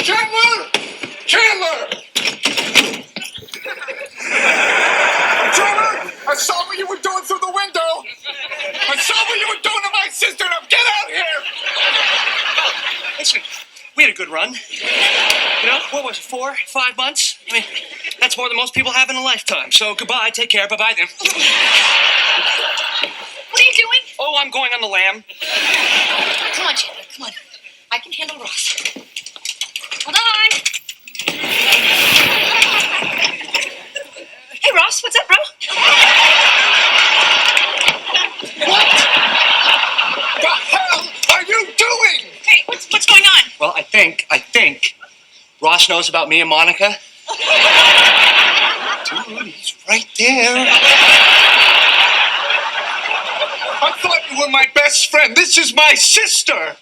Chandler! Chandler! Chandler! I saw what you were doing through the window! I saw what you were doing to my sister! Now get out here! Listen, we had a good run. You know, what was it, 4, 5 months? I mean, that's more than most people have in a lifetime. So goodbye, take care, bye-bye then. What are you doing? Oh, I'm going on the lam. Come on, Chandler, come on. I can handle Ross. Hold on. Hey, Ross, what's up, bro? What the hell are you doing? Hey, what's going on? Well, I think Ross knows about me and Monica. Dude, he's right there. I thought you were my best friend. This is my sister.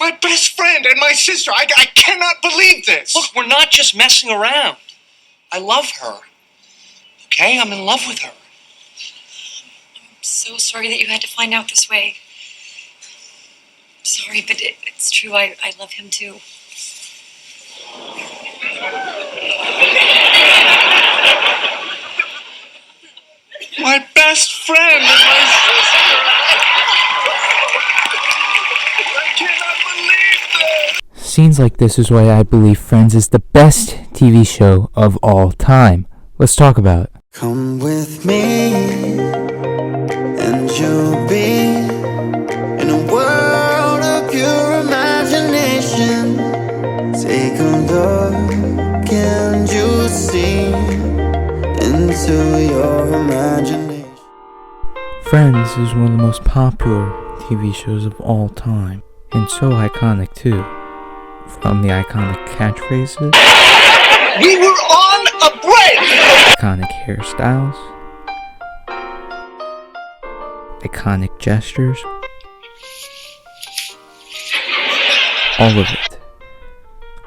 My best friend and my sister. I cannot believe this. Look, we're not just messing around. I love her. Okay? I'm in love with her. I'm so sorry that you had to find out this way. I'm sorry, but it's true. I love him too. My best friend and my sister. I cannot believe this. Scenes like this is why I believe Friends is the best TV show of all time. Let's talk about it. Come with me, and you'll be in a world of pure imagination. Take a look, and you'll see into your imagination. Friends is one of the most popular TV shows of all time, and so iconic too. From the iconic catchphrases, We were on a break! iconic hairstyles, iconic gestures, all of it.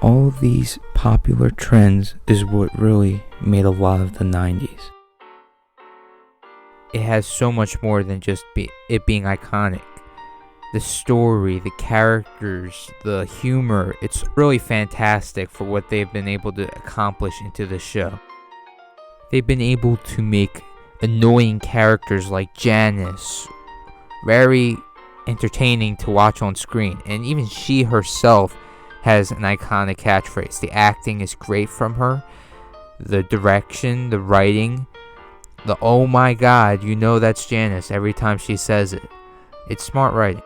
All of these popular trends is what really made a lot of the 90s. It has so much more than just it being iconic. The story, the characters, the humor, it's really fantastic for what they've been able to accomplish into the show. They've been able to make annoying characters like Janice very entertaining to watch on screen, and even she herself has an iconic catchphrase. The acting is great from her, the direction, the writing, the oh my god, you know that's Janice every time she says it. It's smart writing.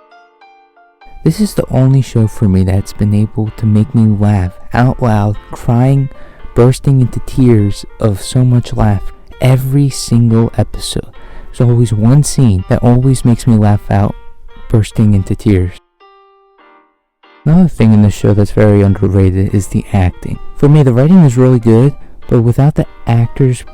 This is the only show for me that's been able to make me laugh out loud, crying, bursting into tears of so much laughter. Every single episode. There's always one scene that always makes me laugh out, bursting into tears. Another thing in the show that's very underrated is the acting. For me, the writing is really good, but without the actors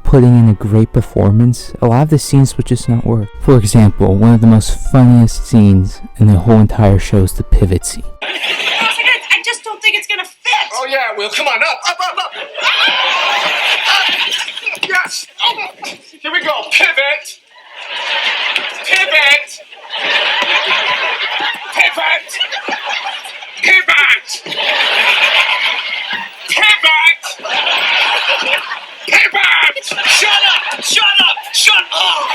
putting in a great performance, a lot of the scenes would just not work. For example, one of the most funniest scenes in the whole entire show is the pivot scene. I just don't think it's gonna fit. Oh yeah, Will. Come on, up. Yes. Here we go. Pivot. Pivot. Pivot. Pivot. Pivot. Pivot. Shut up! Shut up! Shut up!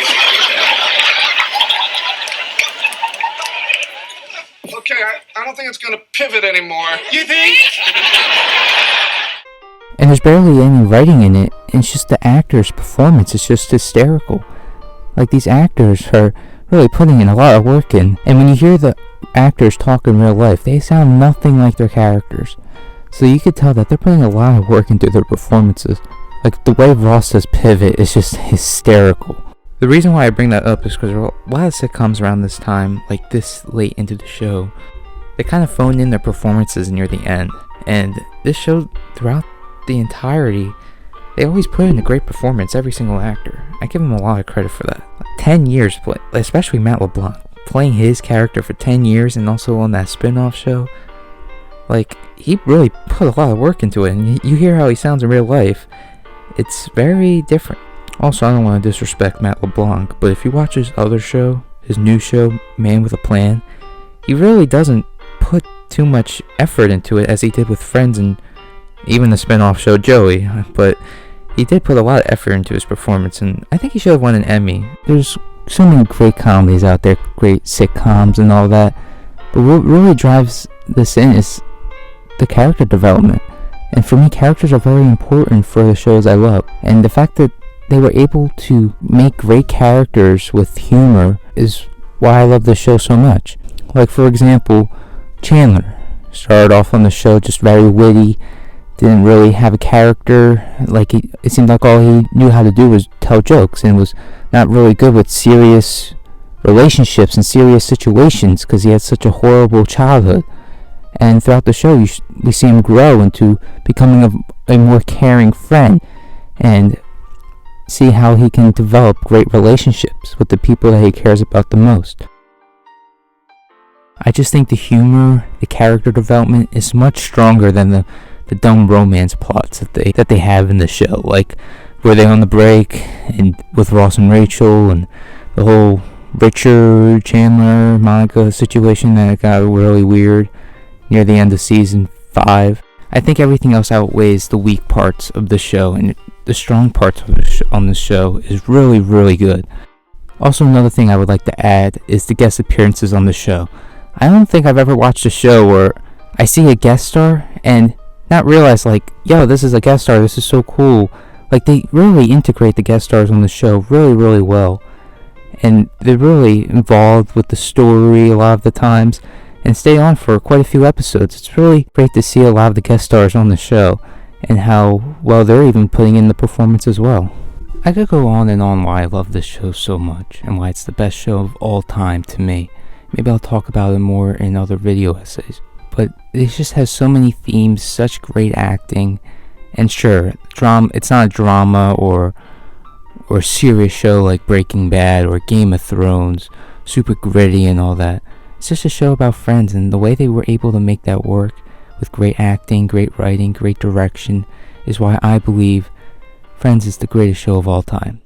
Okay, I don't think it's gonna pivot anymore. You think? And there's barely any writing in it, it's just the actors' performance is just hysterical. Like, these actors are really putting in a lot of work in, and when you hear the actors talk in real life, they sound nothing like their characters. So you could tell that they're putting a lot of work into their performances. Like, the way Ross says pivot is just hysterical. The reason why I bring that up is because a lot of sitcoms around this time, like this late into the show, they kind of phone in their performances near the end. And this show, throughout the entirety, they always put in a great performance, every single actor. I give them a lot of credit for that. 10 years, especially Matt LeBlanc, playing his character for 10 years and also on that spin-off show. Like, he really put a lot of work into it, and you hear how he sounds in real life. It's very different. Also, I don't want to disrespect Matt LeBlanc, but if you watch his other show, his new show, Man with a Plan, he really doesn't put too much effort into it as he did with Friends and even the spin-off show Joey, but he did put a lot of effort into his performance, and I think he should have won an Emmy. There's so many great comedies out there, great sitcoms and all that, but what really drives this in is the character development. And for me, characters are very important for the shows I love, and the fact that they were able to make great characters with humor is why I love this show so much. Like, for example, Chandler started off on the show just very witty, didn't really have a character. Like, it seemed like all he knew how to do was tell jokes, and was not really good with serious relationships and serious situations because he had such a horrible childhood. And throughout the show, we see him grow into becoming a more caring friend, and see how he can develop great relationships with the people that he cares about the most. I just think the humor, the character development is much stronger than the dumb romance plots that they have in the show. Like, Were They on the Break, and with Ross and Rachel, and the whole Richard, Chandler, Monica situation that got really weird near the end of season 5. I think everything else outweighs the weak parts of the show, and the strong parts of on the show is really, really good. Also, another thing I would like to add is the guest appearances on the show. I don't think I've ever watched a show where I see a guest star and not realize, like, yo, this is a guest star, this is so cool. Like, they really integrate the guest stars on the show really, really well. And they're really involved with the story a lot of the times, and stay on for quite a few episodes. It's really great to see a lot of the guest stars on the show, and how well they're even putting in the performance as well. I could go on and on why I love this show so much, and why it's the best show of all time to me. Maybe I'll talk about it more in other video essays. But it just has so many themes, such great acting, and sure, it's not a drama or serious show like Breaking Bad or Game of Thrones, super gritty and all that. It's just a show about friends, and the way they were able to make that work with great acting, great writing, great direction is why I believe Friends is the greatest show of all time.